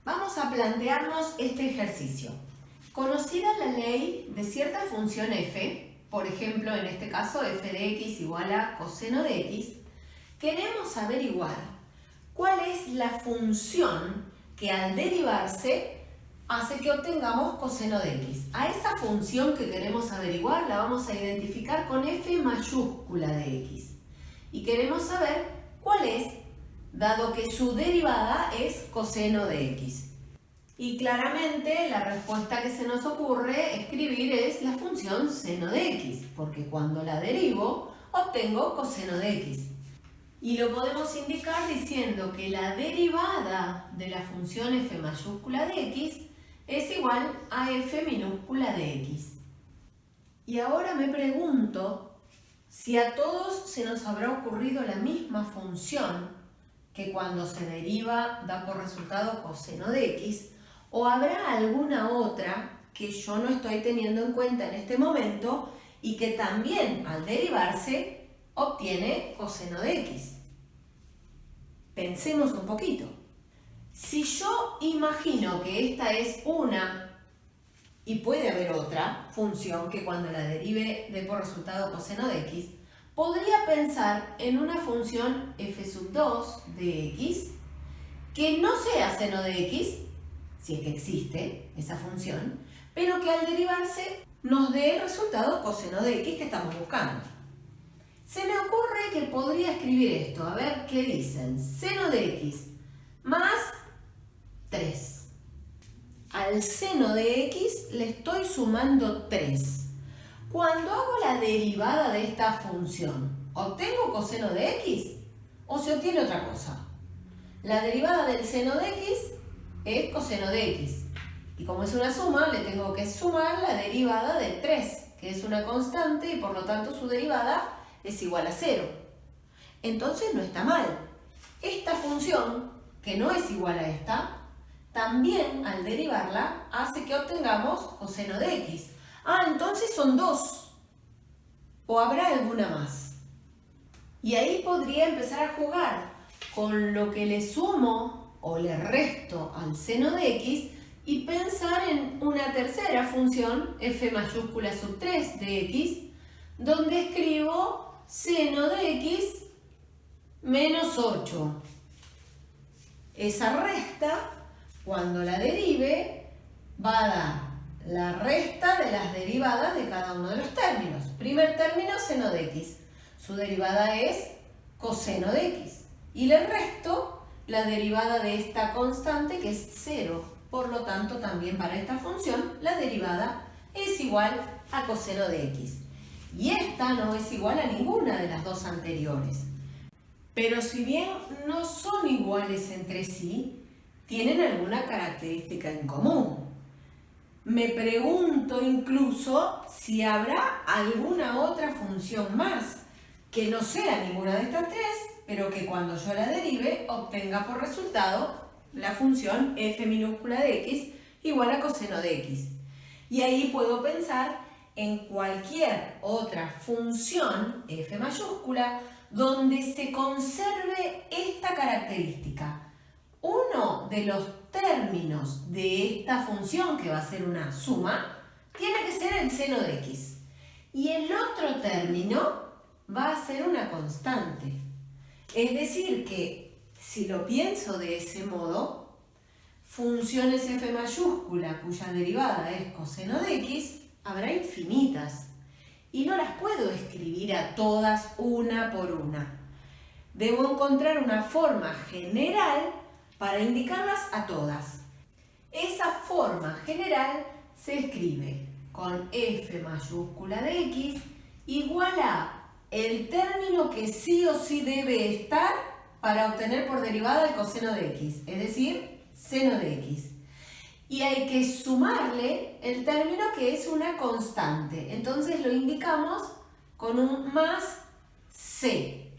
Vamos a plantearnos este ejercicio. Conocida la ley de cierta función f, por ejemplo, en este caso f de x igual a coseno de x, queremos averiguar cuál es la función que al derivarse hace que obtengamos coseno de x. A esa función que queremos averiguar la vamos a identificar con f mayúscula de x. Y queremos saber cuál es, dado que su derivada es coseno de x. Y claramente la respuesta que se nos ocurre escribir es la función seno de x, porque cuando la derivo obtengo coseno de x. Y lo podemos indicar diciendo que la derivada de la función f mayúscula de x es igual a f minúscula de x. Y ahora me pregunto si a todos se nos habrá ocurrido la misma función que cuando se deriva da por resultado coseno de x, o habrá alguna otra que yo no estoy teniendo en cuenta en este momento y que también al derivarse obtiene coseno de x. Pensemos un poquito. Si yo imagino que esta es una y puede haber otra función que cuando la derive dé por resultado coseno de x, podría pensar en una función f sub 2 de x que no sea seno de x, si es que existe esa función, pero que al derivarse nos dé el resultado coseno de x que estamos buscando. Se me ocurre que podría escribir esto, a ver qué dicen. Seno de x más 3. Al seno de x le estoy sumando 3. Cuando hago la derivada de esta función, ¿obtengo coseno de x o se obtiene otra cosa? La derivada del seno de x es coseno de x. Y como es una suma, le tengo que sumar la derivada de 3, que es una constante y por lo tanto su derivada es igual a 0. Entonces no está mal. Esta función, que no es igual a esta, también al derivarla hace que obtengamos coseno de x. Entonces son 2. ¿O habrá alguna más? Y ahí podría empezar a jugar con lo que le sumo o le resto al seno de x y pensar en una tercera función, f mayúscula sub 3 de x, donde escribo seno de x menos 8. Esa resta, cuando la derive, va a dar la resta de las derivadas de cada uno de los términos. Primer término, seno de x. Su derivada es coseno de x. Y le resto la derivada de esta constante, que es 0. Por lo tanto, también para esta función, la derivada es igual a coseno de x. Y esta no es igual a ninguna de las dos anteriores. Pero si bien no son iguales entre sí, tienen alguna característica en común. Me pregunto incluso si habrá alguna otra función más que no sea ninguna de estas tres, pero que cuando yo la derive obtenga por resultado la función f minúscula de x igual a coseno de x. Y ahí puedo pensar en cualquier otra función f mayúscula donde se conserve esta característica. Uno de los términos de esta función, que va a ser una suma, tiene que ser el seno de x. Y el otro término va a ser una constante. Es decir que, si lo pienso de ese modo, funciones f mayúscula cuya derivada es coseno de x, habrá infinitas. Y no las puedo escribir a todas una por una. Debo encontrar una forma general para indicarlas a todas. Esa forma general se escribe con f mayúscula de x igual a el término que sí o sí debe estar para obtener por derivada el coseno de x, es decir, seno de x. Y hay que sumarle el término que es una constante. Entonces lo indicamos con un más c.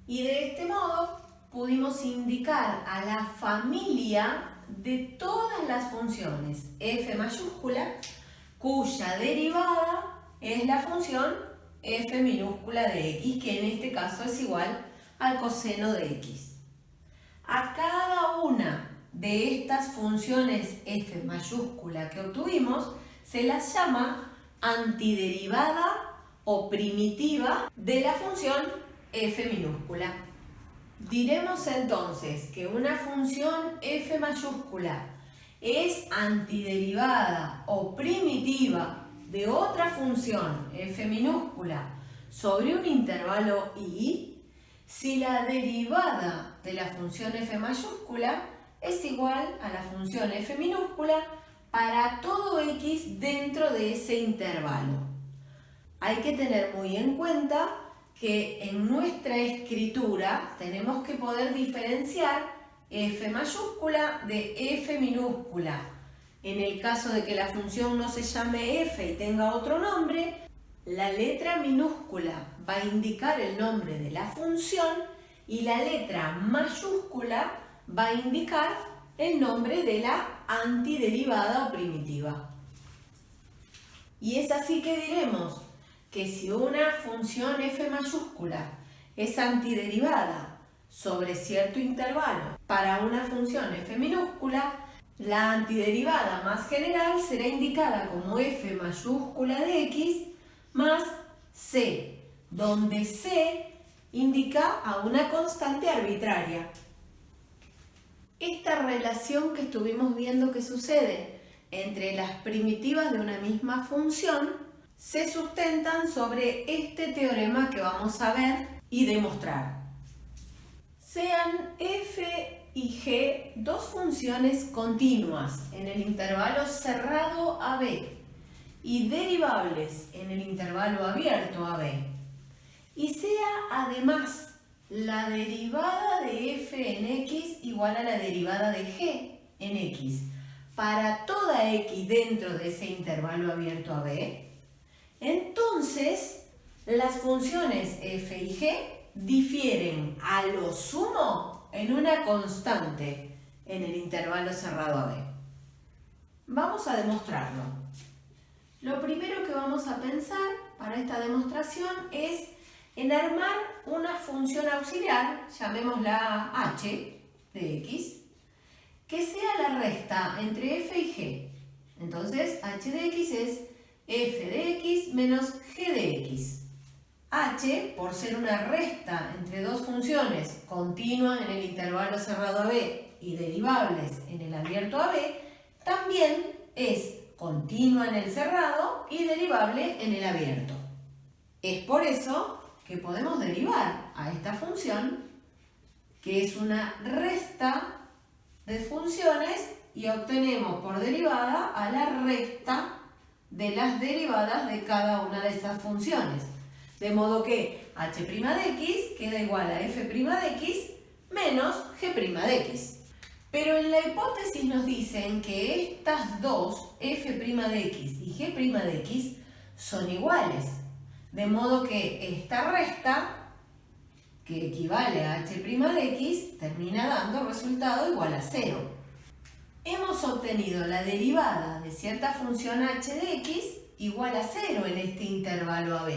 Y de este modo pudimos indicar a la familia de todas las funciones f mayúscula cuya derivada es la función f minúscula de x, que en este caso es igual al coseno de x. A cada una de estas funciones f mayúscula que obtuvimos se las llama antiderivada o primitiva de la función f minúscula. Diremos entonces que una función f mayúscula es antiderivada o primitiva de otra función f minúscula sobre un intervalo i si la derivada de la función f mayúscula es igual a la función f minúscula para todo x dentro de ese intervalo. Hay que tener muy en cuenta que en nuestra escritura tenemos que poder diferenciar f mayúscula de f minúscula. En el caso de que la función no se llame f y tenga otro nombre, la letra minúscula va a indicar el nombre de la función y la letra mayúscula va a indicar el nombre de la antiderivada o primitiva. Y es así que diremos que si una función f mayúscula es antiderivada sobre cierto intervalo para una función f minúscula, la antiderivada más general será indicada como f mayúscula de x más c, donde c indica a una constante arbitraria. Esta relación que estuvimos viendo que sucede entre las primitivas de una misma función se sustentan sobre este teorema que vamos a ver y demostrar. Sean f y g dos funciones continuas en el intervalo cerrado AB y derivables en el intervalo abierto AB, y sea además la derivada de f en x igual a la derivada de g en x para toda x dentro de ese intervalo abierto AB, entonces las funciones f y g difieren a lo sumo en una constante en el intervalo cerrado AB. Vamos a demostrarlo. Lo primero que vamos a pensar para esta demostración es en armar una función auxiliar, llamémosla h de x, que sea la resta entre f y g. Entonces, h de x es f de x menos g de x. H, por ser una resta entre dos funciones continuas en el intervalo cerrado AB y derivables en el abierto AB, también es continua en el cerrado y derivable en el abierto. Es por eso que podemos derivar a esta función, que es una resta de funciones, y obtenemos por derivada a la resta de las derivadas de cada una de esas funciones. De modo que h' de x queda igual a f' de x menos g' de x. Pero en la hipótesis nos dicen que estas dos, f' de x y g' de x, son iguales. De modo que esta resta, que equivale a h' de x, termina dando resultado igual a 0. Hemos obtenido la derivada de cierta función h de x igual a 0 en este intervalo AB.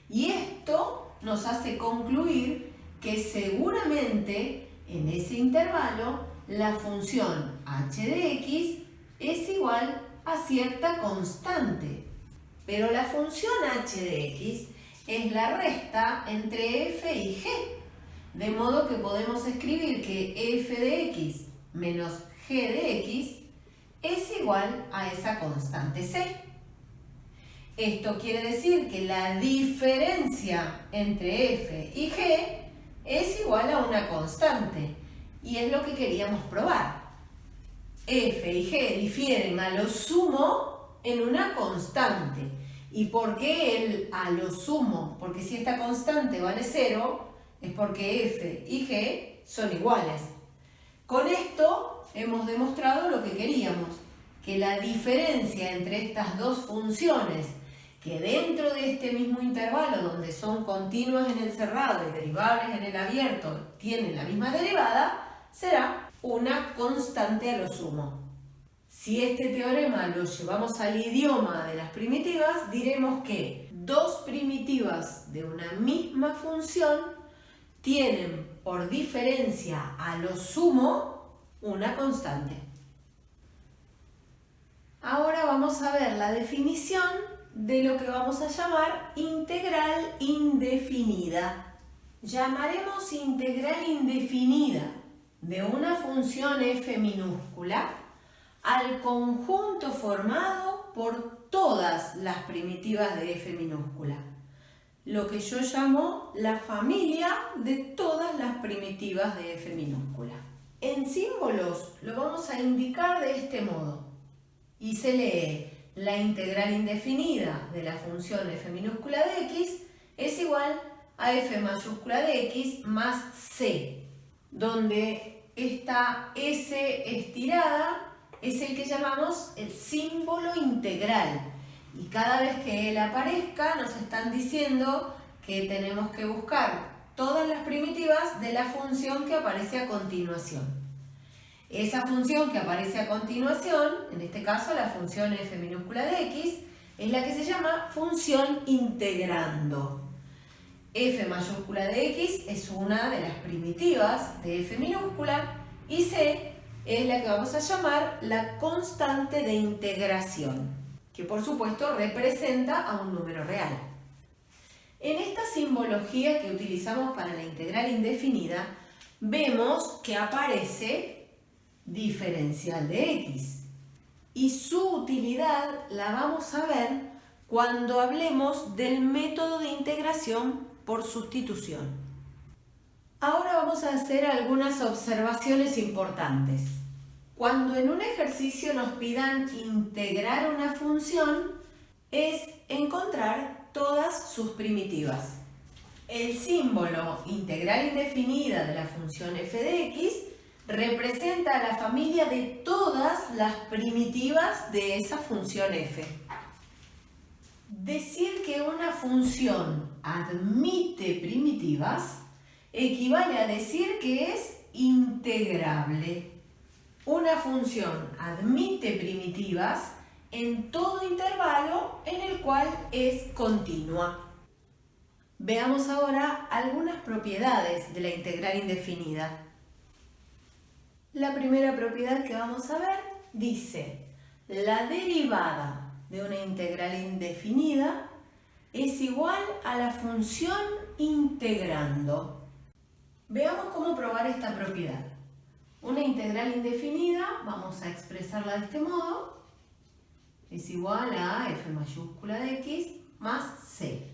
Y esto nos hace concluir que seguramente en ese intervalo la función h de x es igual a cierta constante. Pero la función h de x es la resta entre f y g. De modo que podemos escribir que f de x menos g de x es igual a esa constante c. Esto quiere decir que la diferencia entre f y g es igual a una constante, y es lo que queríamos probar. F y g difieren a lo sumo en una constante. ¿Y por qué el a lo sumo? Porque si esta constante vale 0, es porque f y g son iguales. Con esto hemos demostrado lo que queríamos, que la diferencia entre estas dos funciones, que dentro de este mismo intervalo donde son continuas en el cerrado y derivables en el abierto tienen la misma derivada, será una constante a lo sumo. Si este teorema lo llevamos al idioma de las primitivas, diremos que dos primitivas de una misma función tienen por diferencia a lo sumo una constante. Ahora vamos a ver la definición de lo que vamos a llamar integral indefinida. Llamaremos integral indefinida de una función f minúscula al conjunto formado por todas las primitivas de f minúscula, lo que yo llamo la familia de todas las primitivas de f minúscula. En símbolos lo vamos a indicar de este modo y se lee la integral indefinida de la función f minúscula de x es igual a f mayúscula de x más c, donde esta s estirada es el que llamamos el símbolo integral. Y cada vez que él aparezca nos están diciendo que tenemos que buscar todas las primitivas de la función que aparece a continuación. Esa función que aparece a continuación, en este caso la función f minúscula de x, es la que se llama función integrando. F mayúscula de x es una de las primitivas de f minúscula y c es la que vamos a llamar la constante de integración, que por supuesto representa a un número real. En esta simbología que utilizamos para la integral indefinida, vemos que aparece diferencial de x y su utilidad la vamos a ver cuando hablemos del método de integración por sustitución. Ahora vamos a hacer algunas observaciones importantes. Cuando en un ejercicio nos pidan integrar una función, es encontrar todas sus primitivas. El símbolo integral indefinida de la función f de x representa a la familia de todas las primitivas de esa función f. Decir que una función admite primitivas equivale a decir que es integrable. Una función admite primitivas en todo intervalo en el cual es continua. Veamos ahora algunas propiedades de la integral indefinida. La primera propiedad que vamos a ver dice: la derivada de una integral indefinida es igual a la función integrando. Veamos cómo probar esta propiedad. Una integral indefinida, vamos a expresarla de este modo, es igual a f mayúscula de x más c.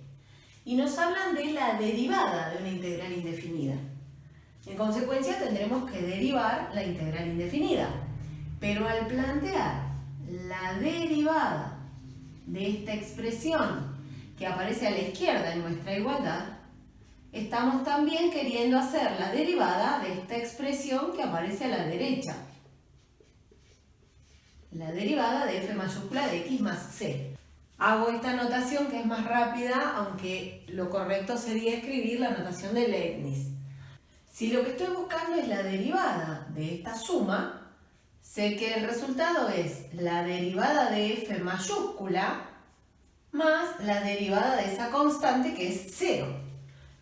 Y nos hablan de la derivada de una integral indefinida. En consecuencia tendremos que derivar la integral indefinida. Pero al plantear la derivada de esta expresión que aparece a la izquierda en nuestra igualdad, estamos también queriendo hacer la derivada de esta expresión que aparece a la derecha. La derivada de f mayúscula de x más c. Hago esta notación que es más rápida, aunque lo correcto sería escribir la notación de Leibniz. Si lo que estoy buscando es la derivada de esta suma, sé que el resultado es la derivada de f mayúscula más la derivada de esa constante que es 0.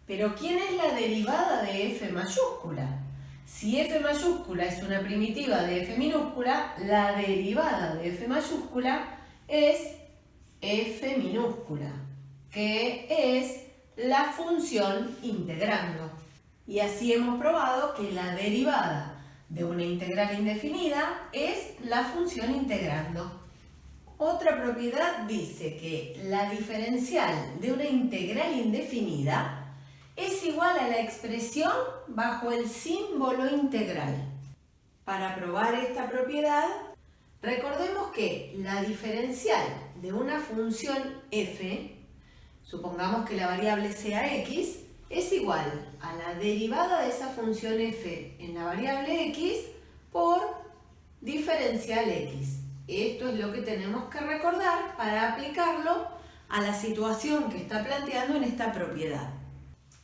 Pero ¿quién es la derivada de f mayúscula? Si f mayúscula es una primitiva de f minúscula, la derivada de f mayúscula es f minúscula, que es la función integrando. Y así hemos probado que la derivada de una integral indefinida es la función integrando. Otra propiedad dice que la diferencial de una integral indefinida es igual a la expresión bajo el símbolo integral. Para probar esta propiedad, recordemos que la diferencial de una función f, supongamos que la variable sea x, es igual a la derivada de esa función f en la variable x por diferencial x. Esto es lo que tenemos que recordar para aplicarlo a la situación que está planteando en esta propiedad,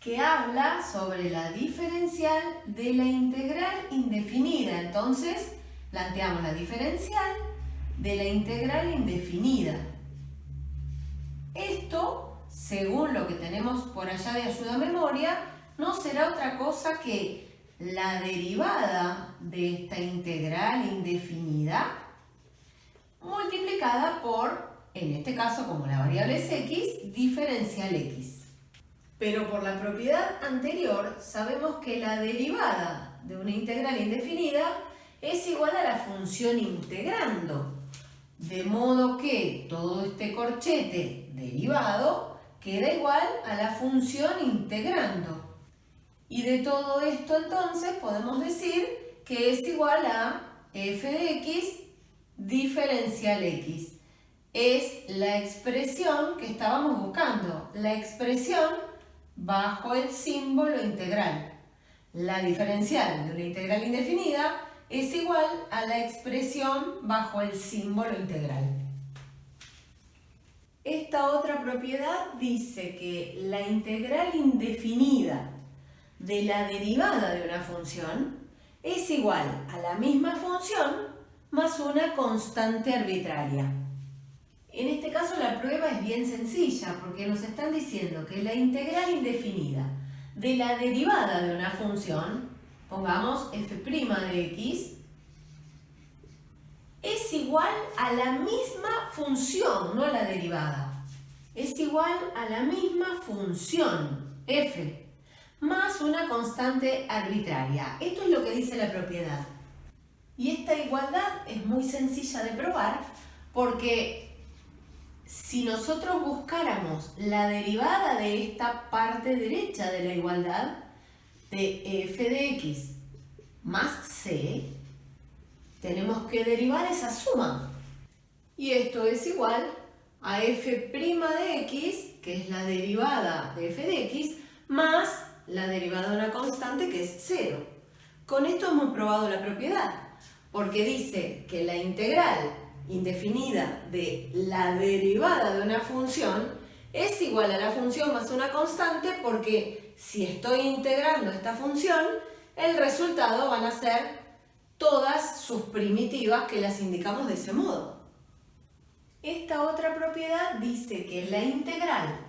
que habla sobre la diferencial de la integral indefinida. Entonces, planteamos la diferencial de la integral indefinida. Esto, según lo que tenemos por allá de ayuda a memoria, no será otra cosa que la derivada de esta integral indefinida multiplicada por, en este caso como la variable es x, diferencial x. Pero por la propiedad anterior sabemos que la derivada de una integral indefinida es igual a la función integrando. De modo que todo este corchete derivado queda igual a la función integrando. Y de todo esto entonces podemos decir que es igual a f de x diferencial x. Es la expresión que estábamos buscando, la expresión bajo el símbolo integral. La diferencial de una integral indefinida es igual a la expresión bajo el símbolo integral. Esta otra propiedad dice que la integral indefinida de la derivada de una función es igual a la misma función más una constante arbitraria. En este caso la prueba es bien sencilla porque nos están diciendo que la integral indefinida de la derivada de una función, pongamos f' de x, es igual a la misma función, no a la derivada. Es igual a la misma función, f, más una constante arbitraria. Esto es lo que dice la propiedad. Y esta igualdad es muy sencilla de probar porque si nosotros buscáramos la derivada de esta parte derecha de la igualdad de f de x más c, tenemos que derivar esa suma. Y esto es igual a f' de x, que es la derivada de f de x, más la derivada de una constante que es 0. Con esto hemos probado la propiedad, porque dice que la integral indefinida de la derivada de una función es igual a la función más una constante, porque si estoy integrando esta función, el resultado van a ser todas sus primitivas que las indicamos de ese modo. Esta otra propiedad dice que la integral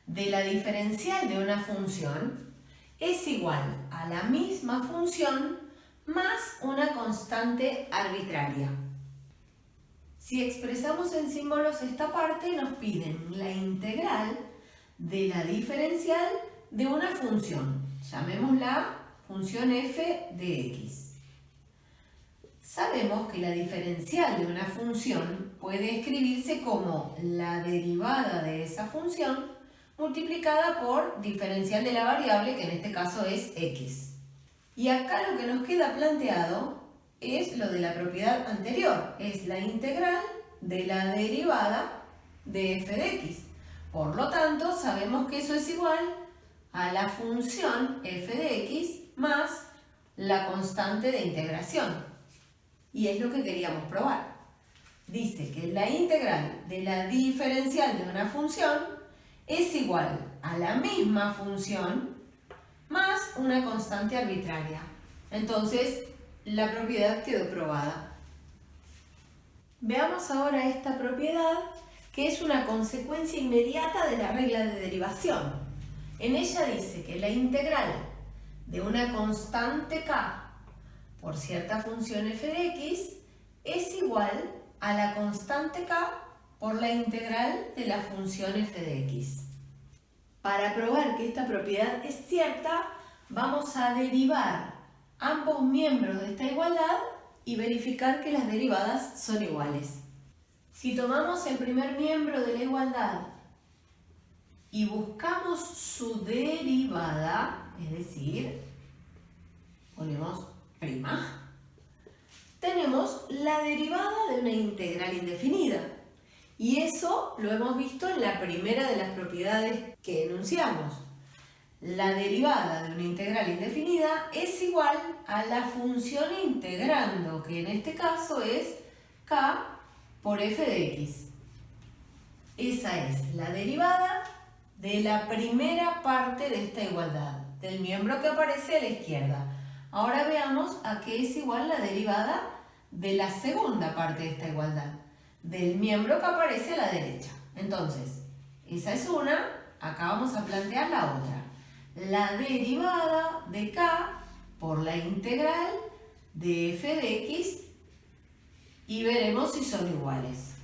de la diferencial de una función es igual a la misma función más una constante arbitraria. Si expresamos en símbolos esta parte, nos piden la integral de la diferencial de una función. Llamémosla función f de x. Sabemos que la diferencial de una función puede escribirse como la derivada de esa función multiplicada por diferencial de la variable, que en este caso es x. Y acá lo que nos queda planteado es lo de la propiedad anterior, es la integral de la derivada de f de x. Por lo tanto, sabemos que eso es igual a la función f de x más la constante de integración. Y es lo que queríamos probar. Dice que la integral de la diferencial de una función es igual a la misma función más una constante arbitraria. Entonces, la propiedad quedó probada. Veamos ahora esta propiedad, que es una consecuencia inmediata de la regla de derivación. En ella dice que la integral de una constante k por cierta función f de x es igual a la constante k por la integral de la función f de x. Para probar que esta propiedad es cierta, vamos a derivar ambos miembros de esta igualdad y verificar que las derivadas son iguales. Si tomamos el primer miembro de la igualdad y buscamos su derivada, es decir, ponemos prima, tenemos la derivada de una integral indefinida. Y eso lo hemos visto en la primera de las propiedades que enunciamos. La derivada de una integral indefinida es igual a la función integrando, que en este caso es k por f de x. Esa es la derivada de la primera parte de esta igualdad, del miembro que aparece a la izquierda. Ahora veamos a qué es igual la derivada de la segunda parte de esta igualdad, del miembro que aparece a la derecha. Entonces, esa es una, acá vamos a plantear la otra. La derivada de k por la integral de f de x y veremos si son iguales.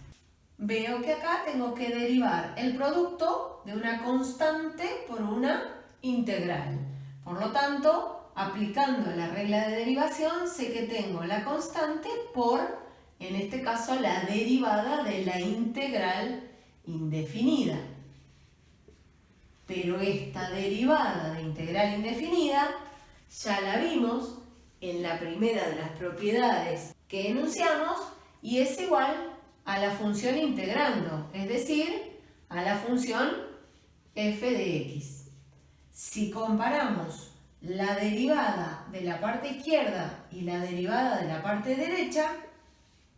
Veo que acá tengo que derivar el producto de una constante por una integral. Por lo tanto, aplicando la regla de derivación, sé que tengo la constante por, en este caso, la derivada de la integral indefinida. Pero esta derivada de integral indefinida ya la vimos en la primera de las propiedades que enunciamos y es igual a la función integrando, es decir, a la función f de x. Si comparamos la derivada de la parte izquierda y la derivada de la parte derecha,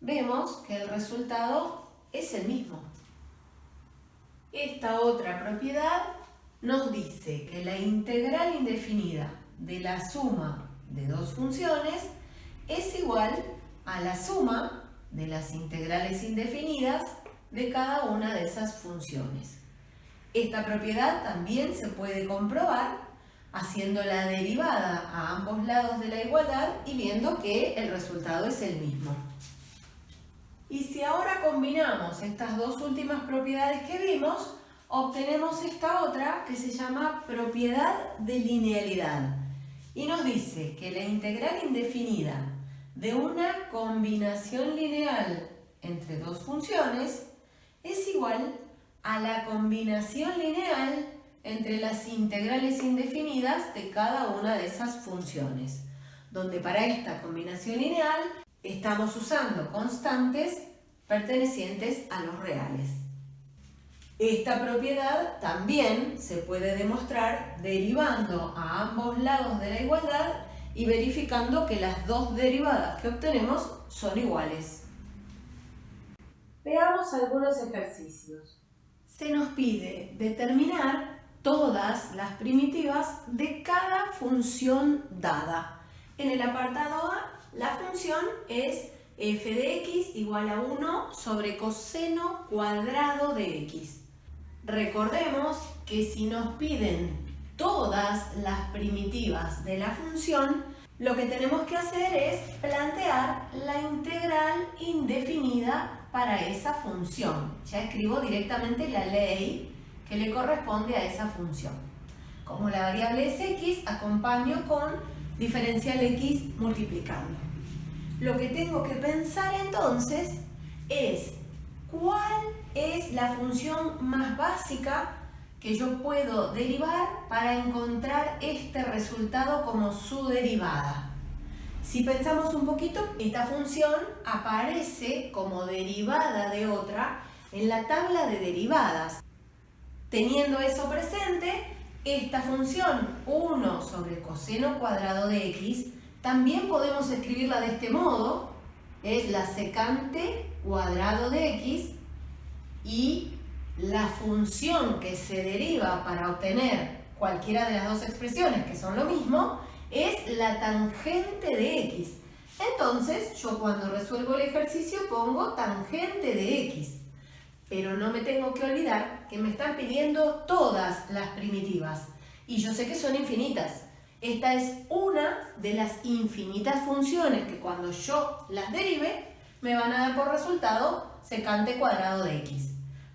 vemos que el resultado es el mismo. Esta otra propiedad nos dice que la integral indefinida de la suma de dos funciones es igual a la suma de las integrales indefinidas de cada una de esas funciones. Esta propiedad también se puede comprobar haciendo la derivada a ambos lados de la igualdad y viendo que el resultado es el mismo. Y si ahora combinamos estas dos últimas propiedades que vimos, obtenemos esta otra que se llama propiedad de linealidad y nos dice que la integral indefinida de una combinación lineal entre dos funciones es igual a la combinación lineal entre las integrales indefinidas de cada una de esas funciones, donde para esta combinación lineal estamos usando constantes pertenecientes a los reales. Esta propiedad también se puede demostrar derivando a ambos lados de la igualdad y verificando que las dos derivadas que obtenemos son iguales. Veamos algunos ejercicios. Se nos pide determinar todas las primitivas de cada función dada. En el apartado A, la función es f de x igual a 1 sobre coseno cuadrado de x. Recordemos que si nos piden todas las primitivas de la función, lo que tenemos que hacer es plantear la integral indefinida para esa función. Ya escribo directamente la ley que le corresponde a esa función. Como la variable es x, acompaño con diferencial x multiplicando. Lo que tengo que pensar entonces es cuál es la función más básica que yo puedo derivar para encontrar este resultado como su derivada. Si pensamos un poquito, esta función aparece como derivada de otra en la tabla de derivadas. Teniendo eso presente, esta función 1 sobre coseno cuadrado de x también podemos escribirla de este modo, es la secante cuadrado de x y la función que se deriva para obtener cualquiera de las dos expresiones, que son lo mismo, es la tangente de x. Entonces, yo cuando resuelvo el ejercicio pongo tangente de x. Pero no me tengo que olvidar que me están pidiendo todas las primitivas. Y yo sé que son infinitas. Esta es una de las infinitas funciones que cuando yo las derive, me van a dar por resultado secante cuadrado de x.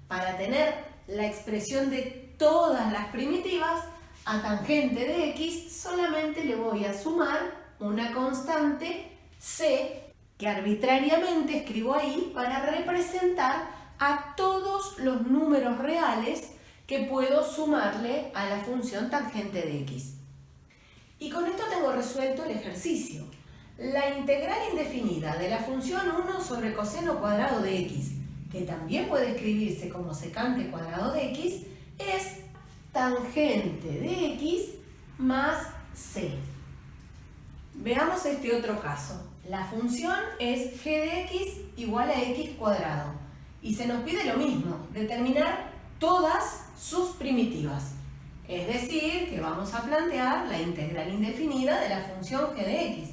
Para tener la expresión de todas las primitivas, a tangente de x solamente le voy a sumar una constante c que arbitrariamente escribo ahí para representar a todos los números reales que puedo sumarle a la función tangente de x. Y con esto tengo resuelto el ejercicio. La integral indefinida de la función 1 sobre coseno cuadrado de x, que también puede escribirse como secante cuadrado de x, es tangente de x más c. Veamos este otro caso. La función es g de x igual a x cuadrado. Y se nos pide lo mismo, determinar todas sus primitivas. Es decir, que vamos a plantear la integral indefinida de la función g de x.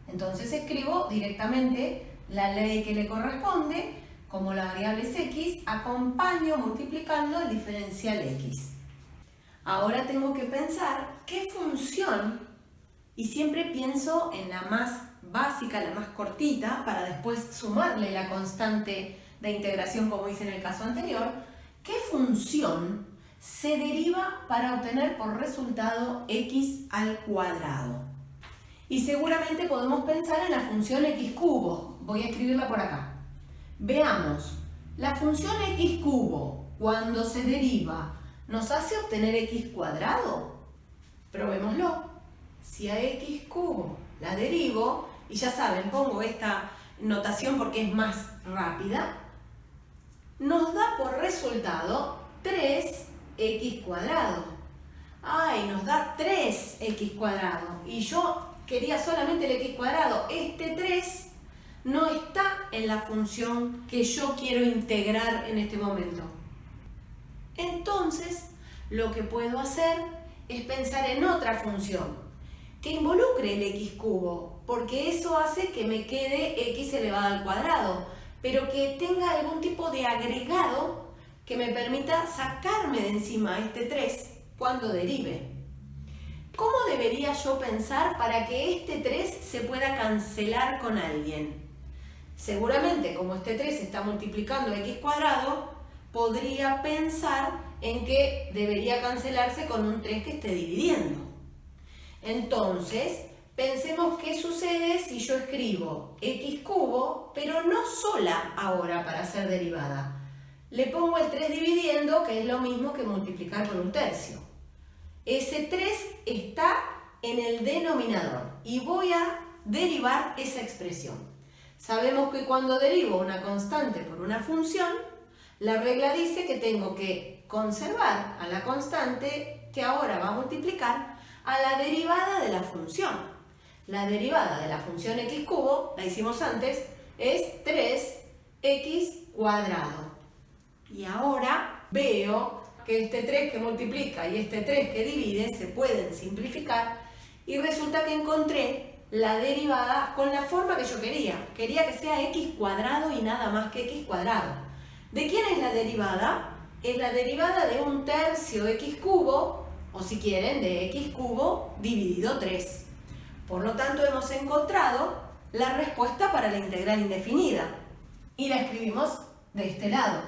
Entonces escribo directamente la ley que le corresponde, como la variable es x, acompaño multiplicando el diferencial x. Ahora tengo que pensar qué función y siempre pienso en la más básica, la más cortita, para después sumarle la constante de integración como hice en el caso anterior. ¿Qué función se deriva para obtener por resultado x al cuadrado? Y seguramente podemos pensar en la función x cubo. Voy a escribirla por acá. Veamos, la función x cubo, cuando se deriva, ¿nos hace obtener x cuadrado? Probémoslo. Si a x cubo la derivo, y ya saben, pongo esta notación porque es más rápida, nos da por resultado 3x cuadrado. ¡Ay! Nos da 3x cuadrado. Y yo quería solamente el x cuadrado. Este 3 no está en la función que yo quiero integrar en este momento. Entonces, lo que puedo hacer es pensar en otra función que involucre el x cubo, porque eso hace que me quede x elevado al cuadrado, pero que tenga algún tipo de agregado que me permita sacarme de encima este 3 cuando derive. ¿Cómo debería yo pensar para que este 3 se pueda cancelar con alguien? Seguramente, como este 3 está multiplicando x cuadrado, podría pensar en que debería cancelarse con un 3 que esté dividiendo. Entonces, pensemos qué sucede si yo escribo x cubo, pero no sola ahora para hacer derivada. Le pongo el 3 dividiendo, que es lo mismo que multiplicar por un tercio. Ese 3 está en el denominador y voy a derivar esa expresión. Sabemos que cuando derivo una constante por una función, la regla dice que tengo que conservar a la constante que ahora va a multiplicar a la derivada de la función. La derivada de la función x cubo, la hicimos antes, es 3x cuadrado. Y ahora veo que este 3 que multiplica y este 3 que divide se pueden simplificar y resulta que encontré la derivada con la forma que yo quería. Quería que sea x cuadrado y nada más que x cuadrado. ¿De quién es la derivada? Es la derivada de un tercio x cubo, o si quieren, de x cubo dividido 3. Por lo tanto, hemos encontrado la respuesta para la integral indefinida. Y la escribimos de este lado.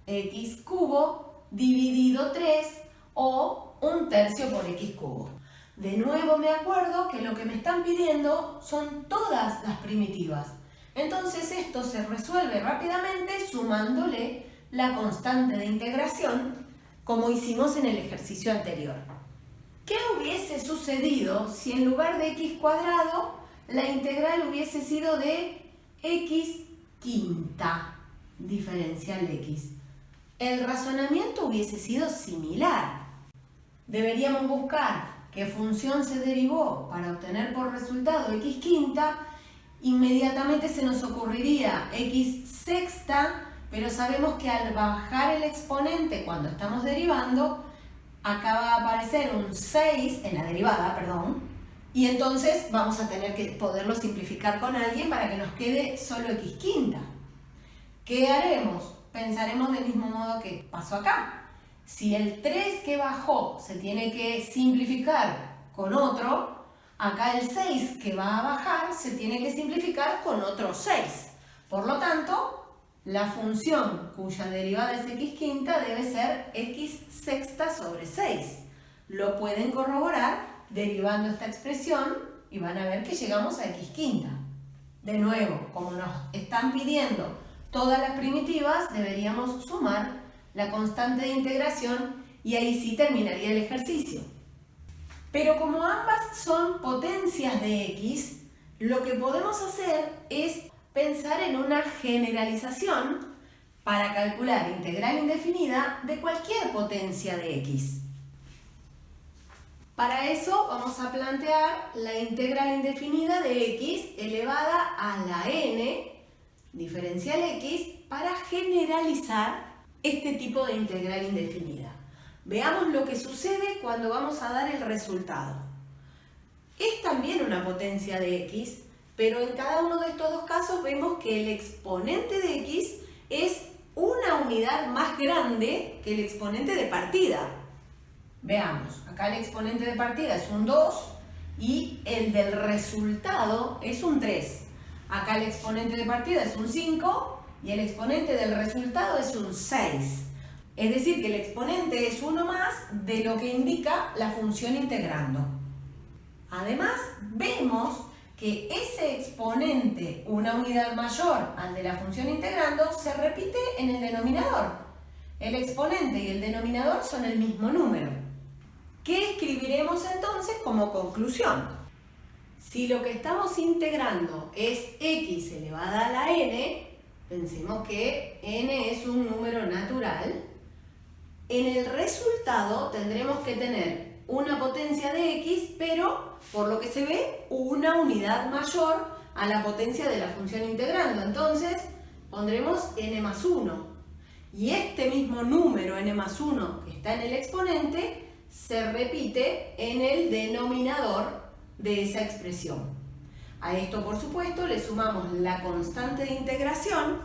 X cubo dividido 3 o un tercio por x cubo. De nuevo me acuerdo que lo que me están pidiendo son todas las primitivas. Entonces esto se resuelve rápidamente sumándole la constante de integración como hicimos en el ejercicio anterior. ¿Qué hubiese sucedido si en lugar de x cuadrado la integral hubiese sido de x quinta diferencial x? El razonamiento hubiese sido similar. Deberíamos buscar qué función se derivó para obtener por resultado x quinta. Inmediatamente se nos ocurriría x sexta, pero sabemos que al bajar el exponente cuando estamos derivando, acá va a aparecer un 6 en la derivada, perdón, y entonces vamos a tener que poderlo simplificar con alguien para que nos quede solo x quinta. ¿Qué haremos? Pensaremos del mismo modo que pasó acá. Si el 3 que bajó se tiene que simplificar con otro, acá el 6 que va a bajar se tiene que simplificar con otro 6. Por lo tanto, la función cuya derivada es x quinta debe ser x sexta sobre 6. Lo pueden corroborar derivando esta expresión y van a ver que llegamos a x quinta. De nuevo, como nos están pidiendo todas las primitivas, deberíamos sumar la constante de integración y ahí sí terminaría el ejercicio. Pero como ambas son potencias de x, lo que podemos hacer es pensar en una generalización para calcular integral indefinida de cualquier potencia de x. Para eso vamos a plantear la integral indefinida de x elevada a la n diferencial x para generalizar este tipo de integral indefinida. Veamos lo que sucede cuando vamos a dar el resultado. Es también una potencia de x, pero en cada uno de estos dos casos vemos que el exponente de x es una unidad más grande que el exponente de partida. Veamos, acá el exponente de partida es un 2 y el del resultado es un 3. Acá el exponente de partida es un 5 y el exponente del resultado es un 6. Es decir, que el exponente es uno más de lo que indica la función integrando. Además, vemos que ese exponente, una unidad mayor al de la función integrando, se repite en el denominador. El exponente y el denominador son el mismo número. ¿Qué escribiremos entonces como conclusión? Si lo que estamos integrando es x elevada a la n, pensemos que n es un número natural. En el resultado tendremos que tener una potencia de x, pero por lo que se ve, una unidad mayor a la potencia de la función integrando. Entonces, pondremos n más 1. Y este mismo número, n más 1, que está en el exponente, se repite en el denominador de esa expresión. A esto, por supuesto, le sumamos la constante de integración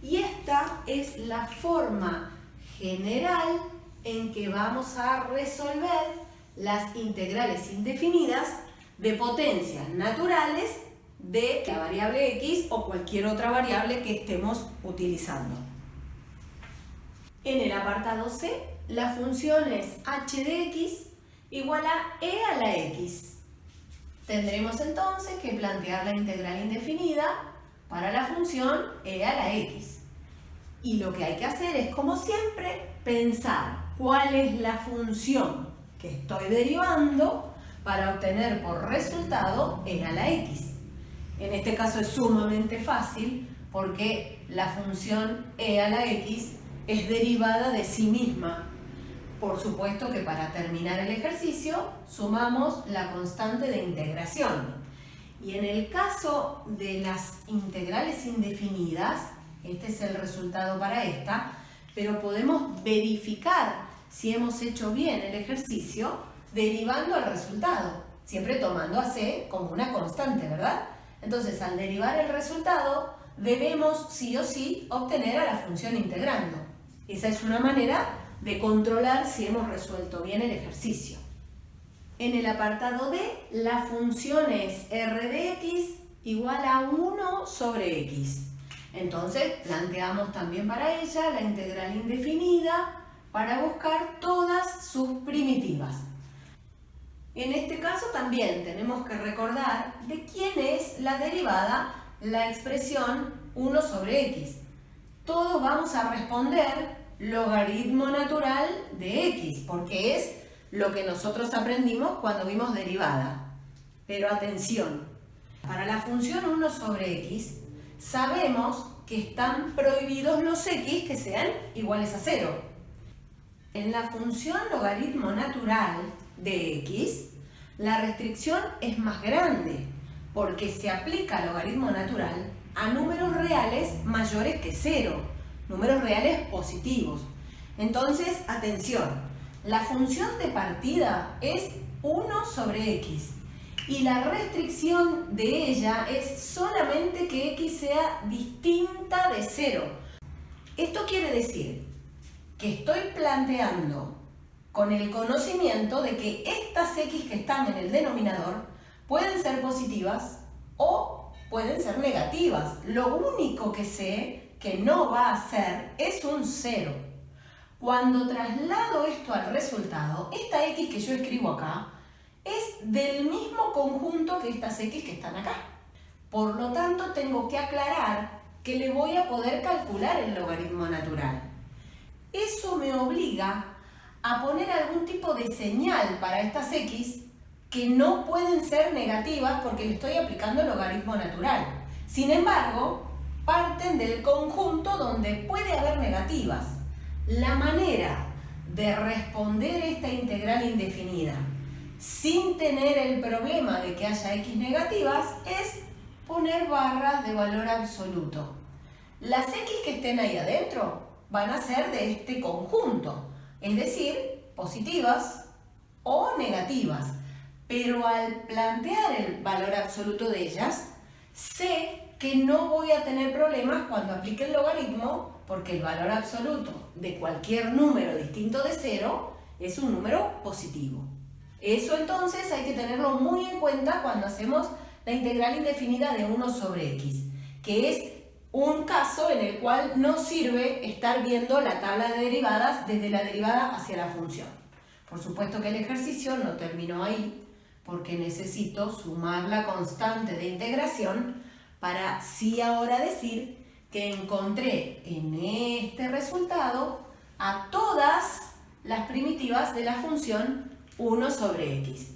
y esta es la forma general en que vamos a resolver las integrales indefinidas de potencias naturales de la variable x o cualquier otra variable que estemos utilizando. En el apartado C, la función es h de x igual a e a la x. Tendremos entonces que plantear la integral indefinida para la función e a la x. Y lo que hay que hacer es, como siempre, pensar cuál es la función que estoy derivando para obtener por resultado e a la x. En este caso es sumamente fácil porque la función e a la x es derivada de sí misma. Por supuesto que para terminar el ejercicio sumamos la constante de integración. Y en el caso de las integrales indefinidas, este es el resultado para esta, pero podemos verificar si hemos hecho bien el ejercicio derivando el resultado, siempre tomando a c como una constante, ¿verdad? Entonces, al derivar el resultado, debemos sí o sí obtener a la función integrando. Esa es una manera de controlar si hemos resuelto bien el ejercicio. En el apartado D, la función es r de x igual a 1 sobre x. Entonces, planteamos también para ella la integral indefinida para buscar todas sus primitivas. En este caso también tenemos que recordar de quién es la derivada, la expresión 1 sobre x. Todos vamos a responder logaritmo natural de x, porque es lo que nosotros aprendimos cuando vimos derivada. Pero atención, para la función 1 sobre x, sabemos que están prohibidos los x que sean iguales a 0. En la función logaritmo natural de x, la restricción es más grande, porque se aplica logaritmo natural a números reales mayores que 0, números reales positivos. Entonces, atención, la función de partida es 1 sobre x y la restricción de ella es solamente que x sea distinta de 0. Esto quiere decir que estoy planteando con el conocimiento de que estas x que están en el denominador pueden ser positivas o pueden ser negativas. Lo único que sé que no va a ser es un 0. Cuando traslado esto al resultado, esta x que yo escribo acá es del mismo conjunto que estas x que están acá. Por lo tanto, tengo que aclarar que le voy a poder calcular el logaritmo natural. Eso me obliga a poner algún tipo de señal para estas x que no pueden ser negativas porque le estoy aplicando el logaritmo natural. Sin embargo, parten del conjunto donde puede haber negativas. La manera de responder esta integral indefinida sin tener el problema de que haya x negativas es poner barras de valor absoluto. Las x que estén ahí adentro van a ser de este conjunto, es decir, positivas o negativas. Pero al plantear el valor absoluto de ellas, sé que no voy a tener problemas cuando aplique el logaritmo, porque el valor absoluto de cualquier número distinto de 0 es un número positivo. Eso entonces hay que tenerlo muy en cuenta cuando hacemos la integral indefinida de 1 sobre x, que es un caso en el cual no sirve estar viendo la tabla de derivadas desde la derivada hacia la función. Por supuesto que el ejercicio no terminó ahí, porque necesito sumar la constante de integración para sí ahora decir que encontré en este resultado a todas las primitivas de la función 1 sobre x.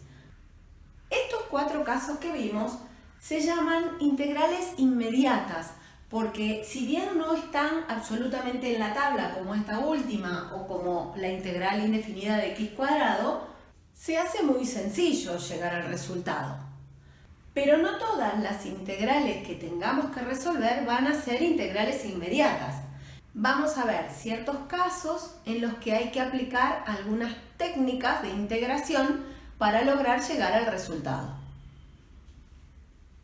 Estos 4 casos que vimos se llaman integrales inmediatas, porque si bien no están absolutamente en la tabla como esta última o como la integral indefinida de x cuadrado, se hace muy sencillo llegar al resultado. Pero no todas las integrales que tengamos que resolver van a ser integrales inmediatas. Vamos a ver ciertos casos en los que hay que aplicar algunas técnicas de integración para lograr llegar al resultado.